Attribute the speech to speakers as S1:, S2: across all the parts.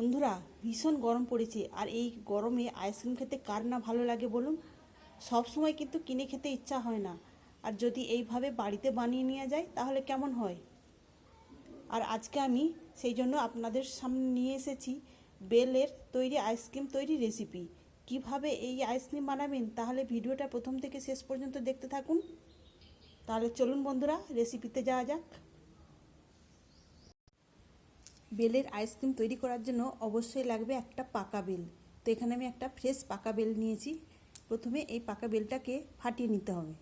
S1: বন্ধুরা, ভীষণ গরম পড়েছে। আর এই গরমে আইসক্রিম খেতে কার না ভালো লাগে বলুন। সব সময় কিন্তু কিনে খেতে ইচ্ছা হয় না, আর যদি এইভাবে বাড়িতে বানিয়ে নেওয়া যায় তাহলে কেমন হয়। আর আজকে আমি সেই জন্য আপনাদের সামনে নিয়ে এসেছি বেলের তৈরি আইসক্রিম তৈরি রেসিপি। কিভাবে এই আইসক্রিম বানাবেন তাহলে ভিডিওটা প্রথম থেকে শেষ পর্যন্ত দেখতে থাকুন। তাহলে চলুন বন্ধুরা, রেসিপিতে যাওয়া যাক। বেলের আইসক্রিম তৈরি করার জন্য অবশ্যই লাগবে একটা পাকা বেল। তো এখানে আমি একটা ফ্রেশ পাকা বেল নিয়েছি। প্রথমে এই পাকা বেলটাকে ফাটিয়ে নিতে হবে।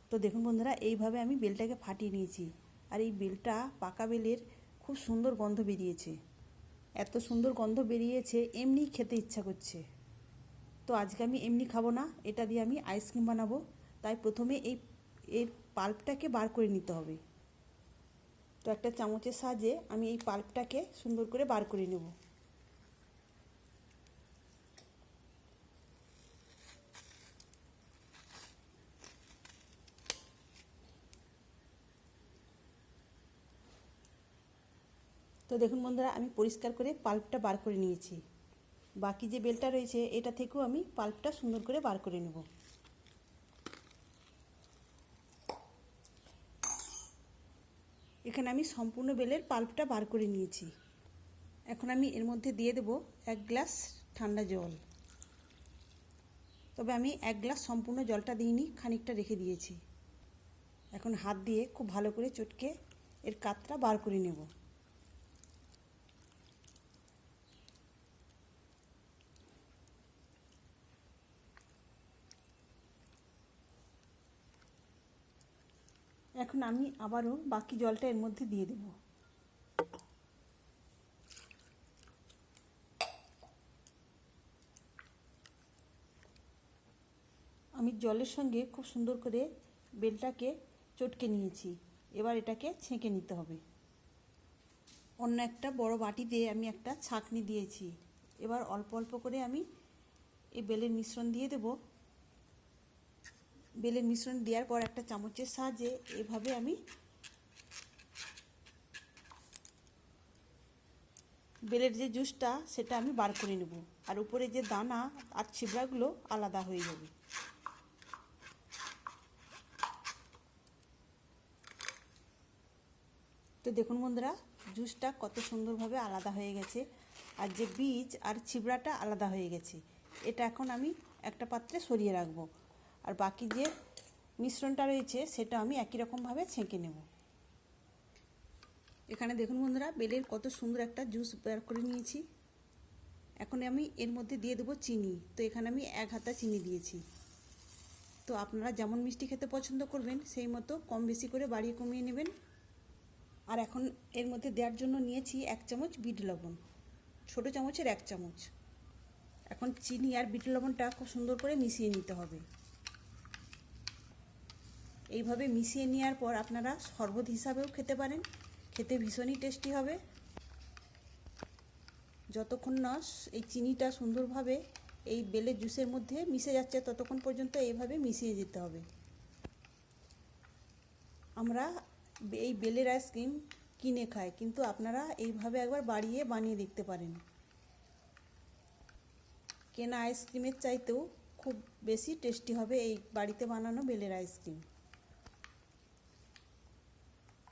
S1: তো দেখুন বন্ধুরা, এইভাবে আমি বেলটাকে ফাটিয়ে নিয়েছি। আর এই বেলটা, পাকা বেলের খুব সুন্দর গন্ধ বেরিয়েছে। এত সুন্দর গন্ধ বেরিয়েছে এমনি খেতে ইচ্ছা করছে। তো আজকে আমি এমনি খাবো না, এটা দিয়ে আমি আইসক্রিম বানাবো। তাই প্রথমে এর পাল্পটাকে বার করে নিতে হবে। তো একটা চামচের সাহায্যে আমি এই পাল্পটাকে সুন্দর করে বার করে নেব। তো দেখুন বন্ধুরা, আমি পরিষ্কার করে পাল্পটা বার করে নিয়েছি। বাকি যে বেলটা রয়েছে এটা থেকেও আমি পাল্পটা সুন্দর করে বার করে নেব। এখানে আমি সম্পূর্ণ বেলের পাল্পটা বার করে নিয়েছি। এখন আমি এর মধ্যে দিয়ে দেব 1 গ্লাস ঠান্ডা জল। তবে আমি 1 গ্লাস সম্পূর্ণ জলটা দিইনি, খানিকটা রেখে দিয়েছি। এখন হাত দিয়ে খুব ভালো করে চটকে এর কাতটা বার করে নেব। এখন আমি আবারও বাকি জলটা এর মধ্যে দিয়ে দেব। আমি জলের সঙ্গে খুব সুন্দর করে বেলটাকে চটকে নিয়েছি। এবার এটাকে ছেঁকে নিতে হবে। অন্য একটা বড় বাটিতে আমি একটা ছাঁকনি দিয়েছি। এবার অল্প অল্প করে আমি এই বেলের মিশ্রণ দিয়ে দেব। বেলের মিশ্রণ দেওয়ার পর একটা চামচের সাহায্যে এভাবে আমি বেলের যে জুসটা সেটা আমি বার করে নেব। আর উপরে যে দানা আর ছিবড়াগুলো আলাদা হয়ে যাবে। তো দেখুন বন্ধুরা, জুসটা কত সুন্দরভাবে আলাদা হয়ে গেছে। আর যে বীজ আর ছিবড়াটা আলাদা হয়ে গেছে। এটা এখন আমি একটা পাত্রে সরিয়ে রাখবো। আর বাকি যে মিশ্রণটা রয়েছে সেটা আমি একই রকমভাবে ছেঁকে নেব। এখানে দেখুন বন্ধুরা, বেলের কত সুন্দর একটা জুস বের করে নিয়েছি। এখন আমি এর মধ্যে দিয়ে দেবো চিনি। তো এখানে আমি 1 হাতা চিনি দিয়েছি। তো আপনারা যেমন মিষ্টি খেতে পছন্দ করবেন সেই মতো কম বেশি করে বাড়িয়ে কমিয়ে নেবেন। আর এখন এর মধ্যে দেওয়ার জন্য নিয়েছি 1 চামচ বিট লবণ, ছোটো চামচের 1 চামচ। এখন চিনি আর বিট লবণটা খুব সুন্দর করে মিশিয়ে নিতে হবে। এইভাবে মিশিয়ে নেওয়ার পর আপনারা শরবত হিসাবেও খেতে পারেন, খেতে ভীষণই টেস্টি হবে। যতক্ষণ না এই চিনিটা সুন্দরভাবে এই বেলের জুসের মধ্যে মিশে যাচ্ছে ততক্ষণ পর্যন্ত এইভাবে মিশিয়ে যেতে হবে। আমরা এই বেলের আইসক্রিম কিনে খাই, কিন্তু আপনারা এইভাবে একবার বানিয়ে দেখতে পারেন। কেনা আইসক্রিমের চাইতেও খুব বেশি টেস্টি হবে এই বাড়িতে বানানো বেলের আইসক্রিম।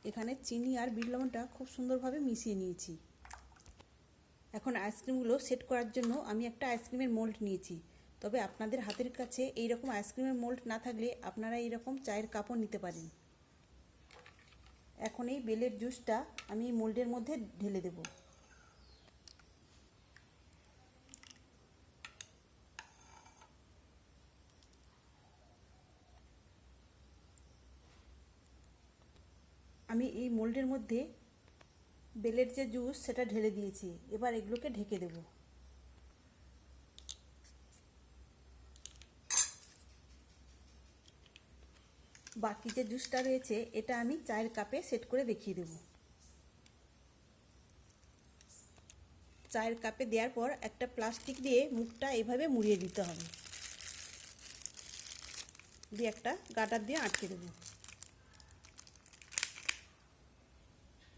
S1: এখানে চিনি আর বিট লবণটা খুব সুন্দরভাবে মিশিয়ে নিয়েছি। এখন আইসক্রিমগুলো সেট করার জন্য আমি একটা আইসক্রিমের মোল্ড নিয়েছি। তবে আপনাদের হাতের কাছে এই রকম আইসক্রিমের মোল্ড না থাকলে আপনারা এই রকম চায়ের কাপও নিতে পারেন। এখন এই বেলের জুসটা আমি মোল্ডের মধ্যে ঢেলে দেব। আমি এই মোল্ডের মধ্যে বেলের যে জুস সেটা ঢেলে দিয়েছি। এবার এগুলোকে ঢেকে দেব। বাকি যে জুসটা রয়েছে এটা আমি চায়ের কাপে সেট করে দেখিয়ে দেব। চায়ের কাপে দেওয়ার পর একটা প্লাস্টিক দিয়ে মুখটা এভাবে মুড়িয়ে দিতে হবে, দিয়ে একটা গাটার দিয়ে আটকে দেব।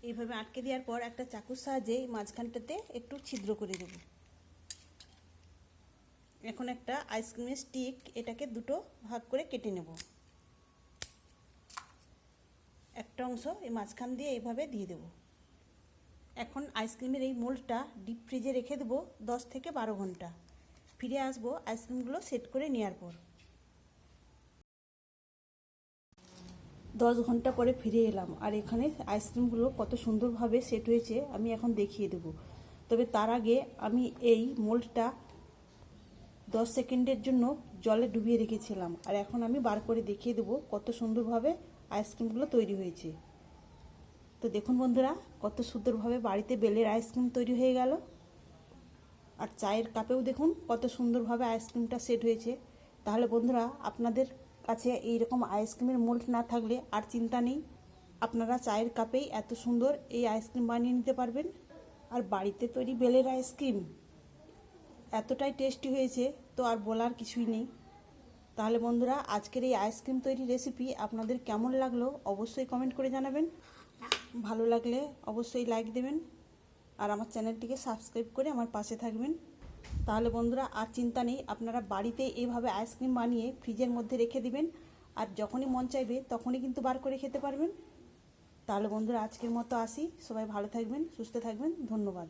S1: এইভাবে আটকে দেওয়ার পর একটা চাকুর সাহায্যে মাঝখানটাতে একটু ছিদ্র করে দেব। এখন একটা আইসক্রিমের স্টিক, এটাকে দুটো ভাগ করে কেটে নেব। একটা অংশ এই মাঝখান দিয়ে এইভাবে দিয়ে দেব। এখন আইসক্রিমের এই মোল্ডটা ডিপ ফ্রিজে রেখে দেবো 10 থেকে 12 ঘন্টা। ফিরে আসবো আইসক্রিমগুলো সেট করে নেওয়ার পর। 10 ঘন্টা পরে ফিরে এলাম, আর এখানে আইসক্রিমগুলো কত সুন্দরভাবে সেট হয়েছে আমি এখন দেখিয়ে দেব। তবে তার আগে আমি এই মোল্ডটা 10 সেকেন্ডের জন্য জলে ডুবিয়ে রেখেছিলাম, আর এখন আমি বার করে দেখিয়ে দেবো কত সুন্দরভাবে আইসক্রিমগুলো তৈরি হয়েছে। তো দেখুন বন্ধুরা, কত সুন্দরভাবে বাড়িতে বেলের আইসক্রিম তৈরি হয়ে গেল। আর চায়ের কাপেও দেখুন কত সুন্দরভাবে আইসক্রিমটা সেট হয়েছে। তাহলে বন্ধুরা, আপনাদের কাছে এইরকম আইসক্রিমের মোল্ড না থাকলে আর চিন্তা নেই, আপনারা চায়ের কাপেই এত সুন্দর এই আইসক্রিম বানিয়ে নিতে পারবেন। আর বাড়িতে তৈরি বেলের আইসক্রিম এতটাই টেস্টি হয়েছে তো আর বলার কিছুই নেই। তাহলে বন্ধুরা, আজকের এই আইসক্রিম তৈরি রেসিপি আপনাদের কেমন লাগলো অবশ্যই কমেন্ট করে জানাবেন। ভালো লাগলে অবশ্যই লাইক দেবেন, আর আমার চ্যানেলটিকে সাবস্ক্রাইব করে আমার পাশে থাকবেন। তাহলে বন্ধুরা, আর চিন্তা নেই, আপনারা বাড়িতে এইভাবে আইসক্রিম বানিয়ে ফ্রিজের মধ্যে রেখে দিবেন, আর যখনই মন চাইবে তখনই কিন্তু বার করে খেতে পারবেন। তাহলে বন্ধুরা, আজকের মতো আসি। সবাই ভালো থাকবেন, সুস্থ থাকবেন। ধন্যবাদ।